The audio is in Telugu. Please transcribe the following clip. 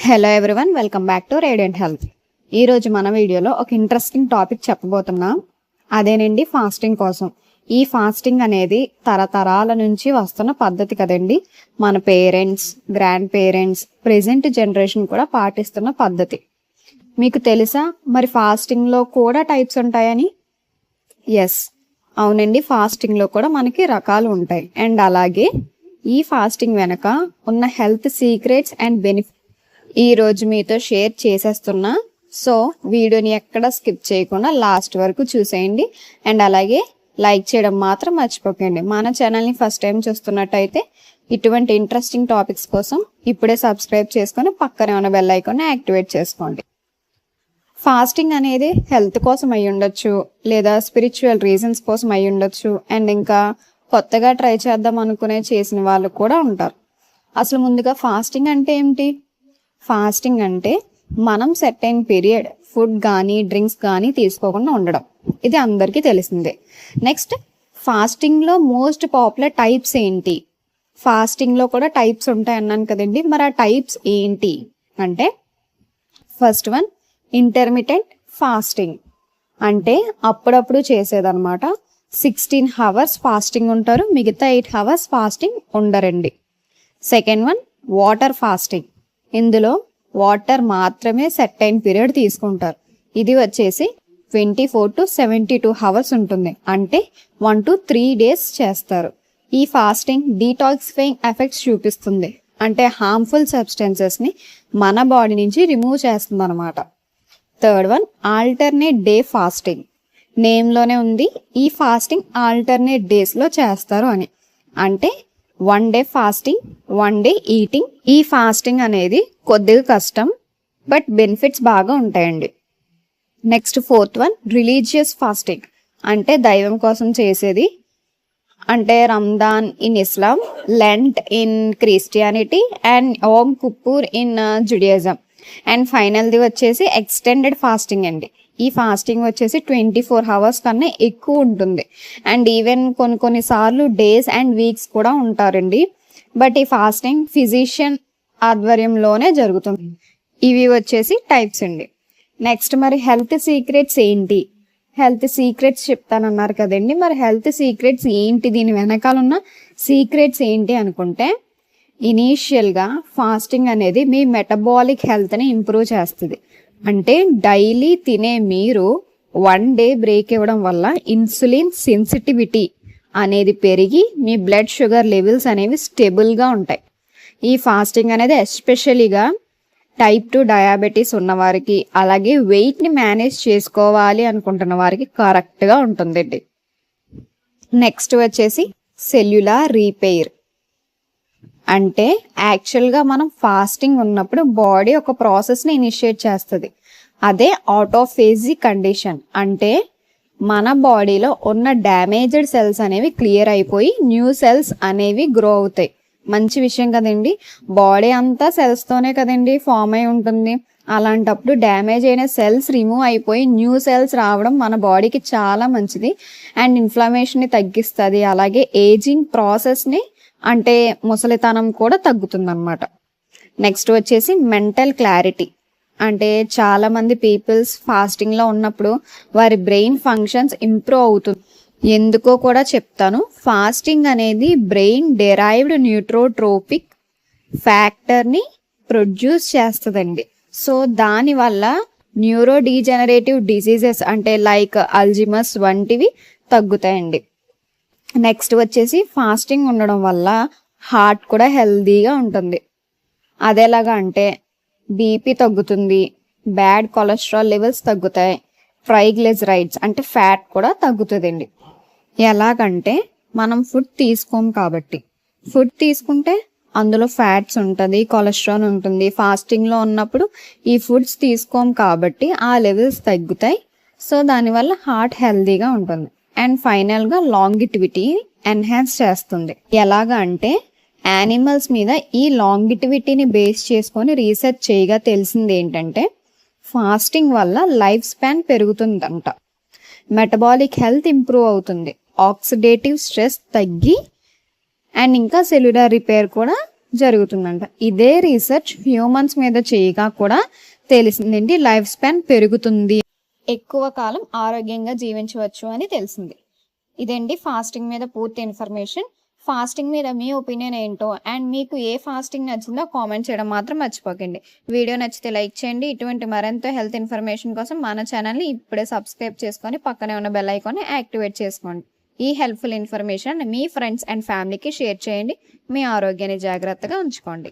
Hello everyone, welcome back to radiant health. ఈరోజు మన వీడియోలో ఒక ఇంట్రెస్టింగ్ టాపిక్ చెప్పబోతున్నాం. అదేనండి ఫాస్టింగ్ కోసం. ఈ ఫాస్టింగ్ అనేది తరతరాల నుంచి వస్తున్న పద్ధతి కదండి. మన parents, grand parents, present generation కూడా పాటిస్తున్న పద్ధతి. మీకు తెలుసా మరి ఫాస్టింగ్లో కూడా టైప్స్ ఉంటాయని? ఎస్, అవునండి, ఫాస్టింగ్లో కూడా మనకి రకాలు ఉంటాయి. అండ్ అలాగే ఈ ఫాస్టింగ్ వెనక ఉన్న హెల్త్ సీక్రెట్స్ అండ్ బెనిఫిట్ ఈరోజు మీతో షేర్ చేసేస్తున్నా. సో వీడియోని ఎక్కడ స్కిప్ చేయకుండా లాస్ట్ వరకు చూసేయండి. అండ్ అలాగే లైక్ చేయడం మాత్రం మర్చిపోకండి. మన ఛానల్ని ఫస్ట్ టైం చూస్తున్నట్టయితే ఇటువంటి ఇంట్రెస్టింగ్ టాపిక్స్ కోసం ఇప్పుడే సబ్స్క్రైబ్ చేసుకొని పక్కనే ఉన్న బెల్ ఐకాన్ని యాక్టివేట్ చేసుకోండి. ఫాస్టింగ్ అనేది హెల్త్ కోసం అయి ఉండొచ్చు, లేదా స్పిరిచువల్ రీజన్స్ కోసం అయి ఉండొచ్చు, అండ్ ఇంకా కొత్తగా ట్రై చేద్దాం అనుకునే చేసిన వాళ్ళు కూడా ఉంటారు. అసలు ముందుగా ఫాస్టింగ్ అంటే ఏమిటి? ఫాస్టింగ్ అంటే మనం సెర్టైన్ పీరియడ్ ఫుడ్ కానీ డ్రింక్స్ కానీ తీసుకోకుండా ఉండడం. ఇది అందరికీ తెలిసిందే. నెక్స్ట్, ఫాస్టింగ్లో మోస్ట్ పాపులర్ టైప్స్ ఏంటి? ఫాస్టింగ్లో కూడా టైప్స్ ఉంటాయి అన్నాను కదండి. మరి ఆ టైప్స్ ఏంటి అంటే, ఫస్ట్ వన్ ఇంటర్మిటెంట్ ఫాస్టింగ్. అంటే అప్పుడప్పుడు చేసేదన్నమాట. 16 hours ఫాస్టింగ్ ఉంటారు, మిగతా 8 hours ఫాస్టింగ్ ఉండరండి. Second one water fasting. ఇందులో వాటర్ మాత్రమే సెర్టైన్ పీరియడ్ తీసుకుంటారు. ఇది వచ్చేసి 24 to 72 hours ఉంటుంది. అంటే 1 to 3 days చేస్తారు. ఈ ఫాస్టింగ్ డీటాక్సిఫైయింగ్ ఎఫెక్ట్స్ చూపిస్తుంది. అంటే హార్మ్ఫుల్ సబ్స్టెన్సెస్ని మన బాడీ నుంచి రిమూవ్ చేస్తుంది అనమాట. Third one alternate day fasting. నేమ్లోనే ఉంది ఈ ఫాస్టింగ్ ఆల్టర్నేట్ డేస్లో చేస్తారు అని. అంటే 1 day ఫాస్టింగ్, 1 day ఈటింగ్. ఈ ఫాస్టింగ్ అనేది కొద్దిగా కష్టం, బట్ బెనిఫిట్స్ బాగా ఉంటాయండి. Next fourth one religious fasting. అంటే దైవం కోసం చేసేది. అంటే Ramzan in Islam, Lent in Christianity, and Yom Kippur in Judaism. And ఫైనల్ది వచ్చేసి ఎక్స్టెండెడ్ ఫాస్టింగ్ అండి. ఈ ఫాస్టింగ్ వచ్చేసి 24 hours కన్నా ఎక్కువ ఉంటుంది. అండ్ ఈవెన్ కొన్నిసార్లు డేస్ అండ్ వీక్స్ కూడా ఉంటారండి. బట్ ఈ ఫాస్టింగ్ ఫిజిషియన్ ఆధ్వర్యంలోనే జరుగుతుంది. ఇవి వచ్చేసి టైప్స్ అండి. నెక్స్ట్ మరి హెల్త్ సీక్రెట్స్ ఏంటి? హెల్త్ సీక్రెట్స్ చెప్తానన్నారు కదండి. మరి హెల్త్ సీక్రెట్స్ ఏంటి, దీని వెనకాల ఉన్న సీక్రెట్స్ ఏంటి అనుకుంటే, ఇనీషియల్గా ఫాస్టింగ్ అనేది మీ మెటబాలిక్ హెల్త్ని ఇంప్రూవ్ చేస్తుంది. అంటే డైలీ తినే మీరు 1 day బ్రేక్ ఇవ్వడం వల్ల ఇన్సులిన్ సెన్సిటివిటీ అనేది పెరిగి మీ బ్లడ్ షుగర్ లెవెల్స్ అనేవి స్టేబుల్గా ఉంటాయి. ఈ ఫాస్టింగ్ అనేది ఎస్పెషలీగా టైప్ 2 డయాబెటీస్ ఉన్నవారికి, అలాగే వెయిట్ని మేనేజ్ చేసుకోవాలి అనుకుంటున్న వారికి కరెక్ట్గా ఉంటుందండి. నెక్స్ట్ వచ్చేసి సెల్యులార్ రీపేర్. అంటే యాక్చువల్గా మనం ఫాస్టింగ్ ఉన్నప్పుడు బాడీ ఒక ప్రాసెస్ని ఇనిషియేట్ చేస్తుంది. అదే ఆటోఫేజీ కండిషన్. అంటే మన బాడీలో ఉన్న డ్యామేజ్డ్ సెల్స్ అనేవి క్లియర్ అయిపోయి న్యూ సెల్స్ అనేవి గ్రో అవుతాయి. మంచి విషయం కదండి. బాడీ అంతా సెల్స్తోనే కదండి ఫామ్ అయి ఉంటుంది. అలాంటప్పుడు డ్యామేజ్ అయిన సెల్స్ రిమూవ్ అయిపోయి న్యూ సెల్స్ రావడం మన బాడీకి చాలా మంచిది. అండ్ ఇన్ఫ్లమేషన్ని తగ్గిస్తుంది. అలాగే ఏజింగ్ ప్రాసెస్ని, అంటే ముసలితనం కూడా తగ్గుతుందన్నమాట. నెక్స్ట్ వచ్చేసి మెంటల్ క్లారిటీ. అంటే చాలామంది పీపుల్స్ ఫాస్టింగ్లో ఉన్నప్పుడు వారి బ్రెయిన్ ఫంక్షన్స్ ఇంప్రూవ్ అవుతుంది. ఎందుకో కూడా చెప్తాను. ఫాస్టింగ్ అనేది బ్రెయిన్ డెరైవ్డ్ న్యూట్రోట్రోపిక్ ఫ్యాక్టర్ని ప్రొడ్యూస్ చేస్తుందండి. సో దానివల్ల న్యూరో డీజనరేటివ్ డిసీజెస్ అంటే లైక్ అల్జిమస్ వంటివి తగ్గుతాయండి. నెక్స్ట్ వచ్చేసి ఫాస్టింగ్ ఉండడం వల్ల హార్ట్ కూడా హెల్దీగా ఉంటుంది. అదేలాగా అంటే బీపీ తగ్గుతుంది, బ్యాడ్ కొలెస్ట్రాల్ లెవెల్స్ తగ్గుతాయి, ట్రైగ్లిజరైడ్స్ అంటే ఫ్యాట్ కూడా తగ్గుతుందండి. ఎలాగంటే మనం ఫుడ్ తీసుకోం కాబట్టి, ఫుడ్ తీసుకుంటే అందులో ఫ్యాట్స్ ఉంటుంది, కొలెస్ట్రాల్ ఉంటుంది. ఫాస్టింగ్లో ఉన్నప్పుడు ఈ ఫుడ్స్ తీసుకోం కాబట్టి ఆ లెవెల్స్ తగ్గుతాయి. సో దానివల్ల హార్ట్ హెల్దీగా ఉంటుంది. అండ్ ఫైనల్గా లాంగిటివిటీ ఎన్హాన్స్ చేస్తుంది. ఎలాగా అంటే యానిమల్స్ మీద ఈ లాంగిటివిటీని బేస్ చేసుకొని రీసెర్చ్ చేయగా తెలిసింది ఏంటంటే, ఫాస్టింగ్ వల్ల లైఫ్ స్పాన్ పెరుగుతుందంట, మెటబాలిక్ హెల్త్ ఇంప్రూవ్ అవుతుంది, ఆక్సిడేటివ్ స్ట్రెస్ తగ్గి, అండ్ ఇంకా సెల్యులర్ రిపేర్ కూడా జరుగుతుందంట. ఇదే రీసెర్చ్ హ్యూమన్స్ మీద చేయగా కూడా తెలిసిందండి. లైఫ్ స్పాన్ పెరుగుతుంది, ఎక్కువ కాలం ఆరోగ్యంగా జీవించవచ్చు అని తెలిసింది. ఇదండి ఫాస్టింగ్ మీద పూర్తి ఇన్ఫర్మేషన్. ఫాస్టింగ్ మీద మీ ఒపీనియన్ ఏంటో అండ్ మీకు ఏ ఫాస్టింగ్ నచ్చిందో కామెంట్ చేయడం మాత్రం మర్చిపోకండి. వీడియో నచ్చితే లైక్ చేయండి. ఇటువంటి మరింత హెల్త్ ఇన్ఫర్మేషన్ కోసం మన ఛానల్ని ఇప్పుడే సబ్స్క్రైబ్ చేసుకొని పక్కనే ఉన్న బెల్ ఐకాన్ని యాక్టివేట్ చేసుకోండి. ఈ helpful information me friends and ఫ్యామిలీకి షేర్ చేయండి. మీ ఆరోగ్యాన్ని జాగ్రత్తగా ఉంచుకోండి.